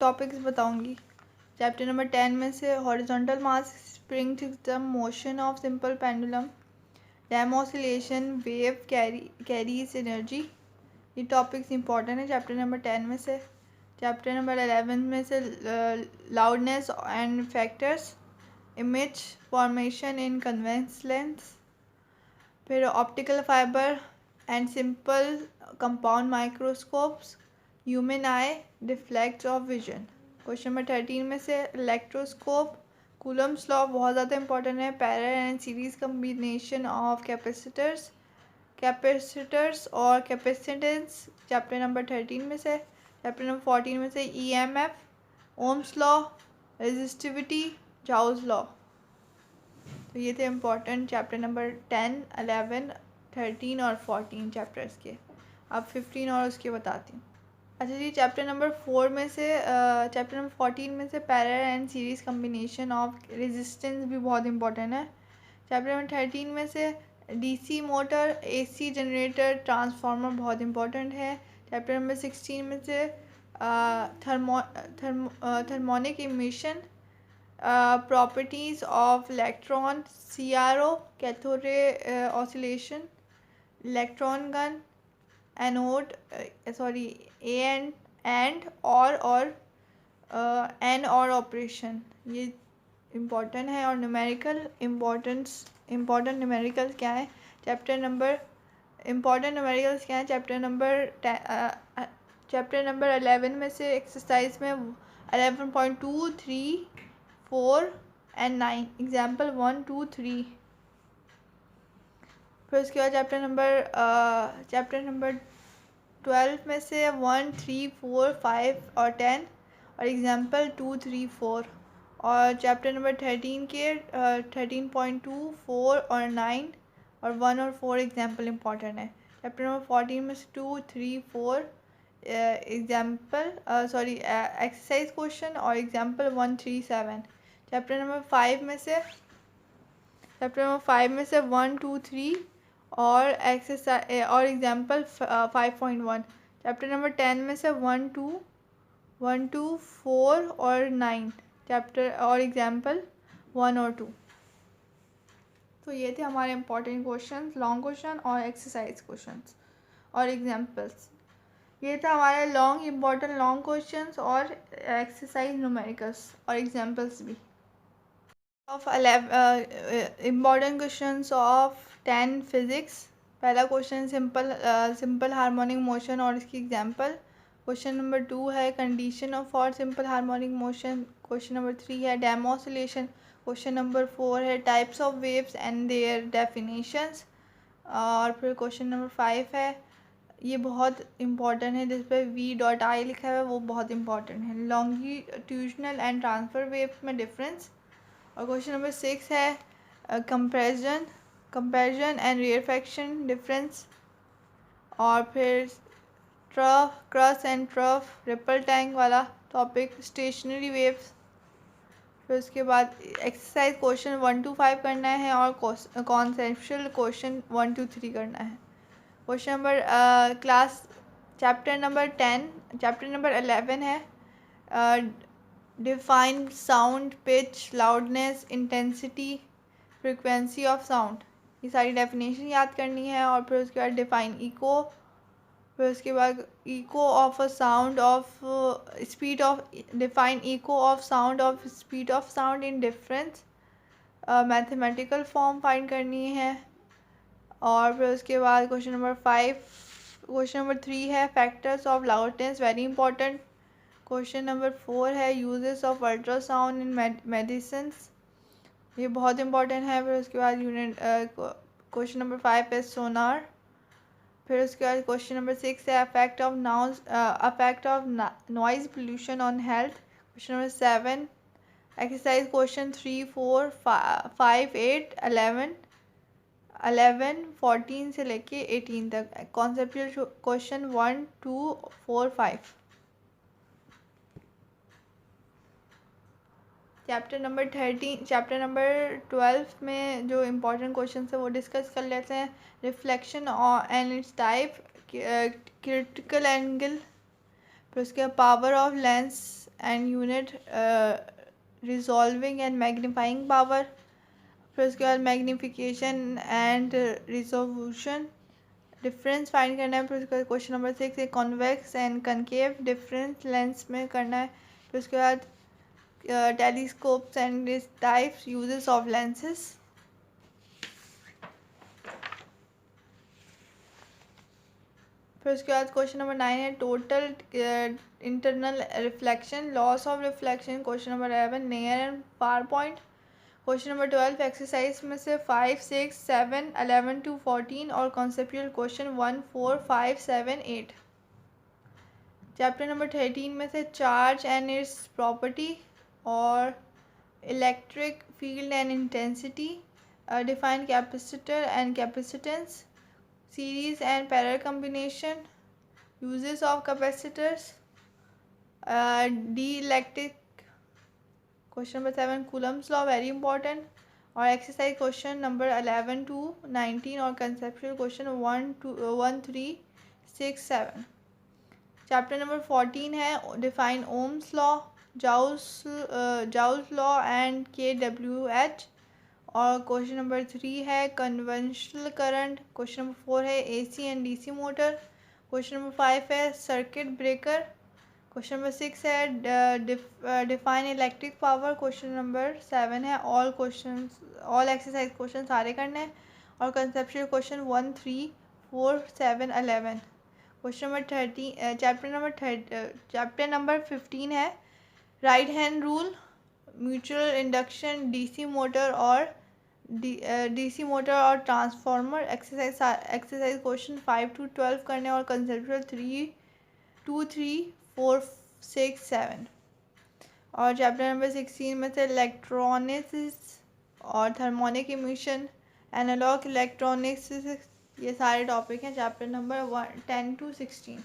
Topics बताऊंगी। Chapter number 10 में से horizontal mass spring system, motion of simple pendulum, damped oscillation, wave carries energy, ये topics important है chapter number 10 में से। चैप्टर नंबर 11 में से loudness and factors, image formation in convex lens, फिर optical fibre and simple compound microscopes, human eye, defects of vision. Question number 13 में से electroscope, Coulomb's law बहुत ज़्यादा इंपॉर्टेंट है, parallel and series combination of capacitors और capacitance, chapter number 13 में से। Chapter number 14 में से ईएमएफ, ओम्स लॉ, रेजिस्टिविटी, जाउस लॉ। तो ये थे इम्पॉर्टेंट चैप्टर नंबर 10, 11, 13 और 14 चैप्टर्स के। अब 15 और उसके बताती हूँ। अच्छा जी, चैप्टर नंबर 4 में से चैप्टर नंबर 14 में से parallel and series combination of resistance भी बहुत इंपॉर्टेंट है। चैप्टर नंबर 13 में से DC motor, AC generator, transformer बहुत इंपॉर्टेंट है। चैप्टर नंबर 16 में से thermionic emission, properties of electron, CRO, cathode ray oscillation, electron gun, anode and और एन और ऑपरेशन, ये इम्पॉर्टेंट है। और इम्पॉर्टेंट न्यूमेरिकल्स क्या है चैप्टर नंबर चैप्टर नंबर 11 में से एक्सरसाइज में 11.2, 3, 4 एंड 9, एग्जाम्पल 1, 2, 3। फिर उसके बाद चैप्टर नंबर 12 में से 1, 3, 4, 5 और 10 और एग्जाम्पल 2, 3, 4। और चैप्टर नंबर 13 के 13.2, 4 और 9 और 1 और 4 एग्जाम्पल इंपॉर्टेंट है। चैप्टर नंबर 14 में से 2, 3, 4 एक्सरसाइज क्वेश्चन और एग्जाम्पल 1, 3, 7। चैप्टर नंबर 5 में से 1, 2, 3 और एक्सरसाइज और एग्जाम्पल 5.1। चैप्टर नंबर 10 में से 1, 2, 4 और 9 चैप्टर और एग्जाम्पल 1 और 2। तो ये थे हमारे इम्पोर्टेंट क्वेश्चंस, लॉन्ग क्वेश्चन और एक्सरसाइज क्वेश्चंस और एग्जाम्पल्स। ये था हमारे लॉन्ग क्वेश्चंस और एक्सरसाइज न्यूमेरिकल्स और एग्जाम्पल्स भी। Of important questions of 10 physics. पहला क्वेश्चन सिंपल हार्मोनिक मोशन और इसकी एग्जांपल। क्वेश्चन नंबर 2 है condition for simple harmonic motion. Question number 3 है डैम ऑसिलेशन। क्वेश्चन नंबर 4 है types of waves and their definitions. और फिर क्वेश्चन नंबर 5 है, ये बहुत इंपॉर्टेंट है, जिस पर v.I लिखा है वो बहुत इंपॉर्टेंट है, लॉन्गिट्यूडनल एंड ट्रांसफर वेव्स में डिफरेंस। और क्वेश्चन नंबर 6 है कंपैरिजन एंड रेयरफैक्शन डिफरेंस। और फिर cross and trough ripple tank वाला टॉपिक, स्टेशनरी वेव्स। फिर उसके बाद एक्सरसाइज क्वेश्चन 1 to 5 करना है और कॉन्सेप्चुअल क्वेश्चन 1 to 3 करना है। क्वेश्चन नंबर चैप्टर नंबर 11 है define sound, pitch, loudness, intensity, frequency of sound. ये सारी डेफिनेशन याद करनी है। और फिर उसके बाद डिफाइन इको, फिर उसके बाद eco of a sound of speed of define eco of speed of sound in difference, mathematical form find करनी है। और फिर उसके बाद क्वेश्चन नंबर 3 है factors of loudness, very important. Question number 4 है uses of ultrasound in medicines, ये बहुत इंपॉर्टेंट है। फिर उसके बाद क्वेश्चन नंबर 5 है सोनार। फिर उसके बाद क्वेश्चन नंबर 6 है affect of noise pollution on health. Question number 7 exercise question 3, 4, 5, 8, 11, 14 से लेके 18 तक, कॉन्सेप्चुअल क्वेश्चन 1, 2, 4, 5। चैप्टर नंबर 12 में जो इम्पोर्टेंट क्वेश्चन है वो डिस्कस कर लेते हैं। Reflection and it's type, critical angle, फिर उसके power of lens and unit resolving and magnifying power. फिर उसके बाद magnification and resolution difference find करना है। फिर उसके बाद क्वेश्चन नंबर 6 है convex and concave difference lens में करना है। फिर उसके बाद telescopes and types uses of lenses. फिर उसके बाद क्वेश्चन नंबर 9 है total internal reflection loss of reflection. Question number 11 near and far point. Question number 12 exercise में से 5, 6, 7, 11 to 14 और कॉन्सेप्चुअल क्वेश्चन 1, 4, 5, 7, 8। चैप्टर नंबर 13 में से चार्ज एंड इट्स प्रॉपर्टी और electric field and intensity, define capacitor and capacitance, series and parallel combination, uses of capacitors, D electric. Question number 7 Coulomb's law very important. और exercise question number 11 to 19 और conceptual question 1, 2, 3, 6, 7। Chapter number 14 है define Ohm's law, joules law and KWH। और question number 3 है conventional current. Question number 4 है AC and DC motor. Question number 5 है circuit breaker. Question number 6 है define electric power. Question number 7 है all exercise question सारे करने हैं। और conceptual question 1, 3, 4, 7, 11। Question number 13 chapter number 15 है right hand rule, mutual induction, DC motor और DC motor और ट्रांसफार्मर। एक्सरसाइज क्वेश्चन 5 to 12 करने और कंसेप्चुअल 3, 2, 3, 4, 6, 7। और चैप्टर नंबर 16 में से इलेक्ट्रॉनिक्स और थर्मोनिक इमिशन, एनालॉग इलेक्ट्रॉनिक्स, ये सारे टॉपिक हैं चैप्टर नंबर 10 to 16।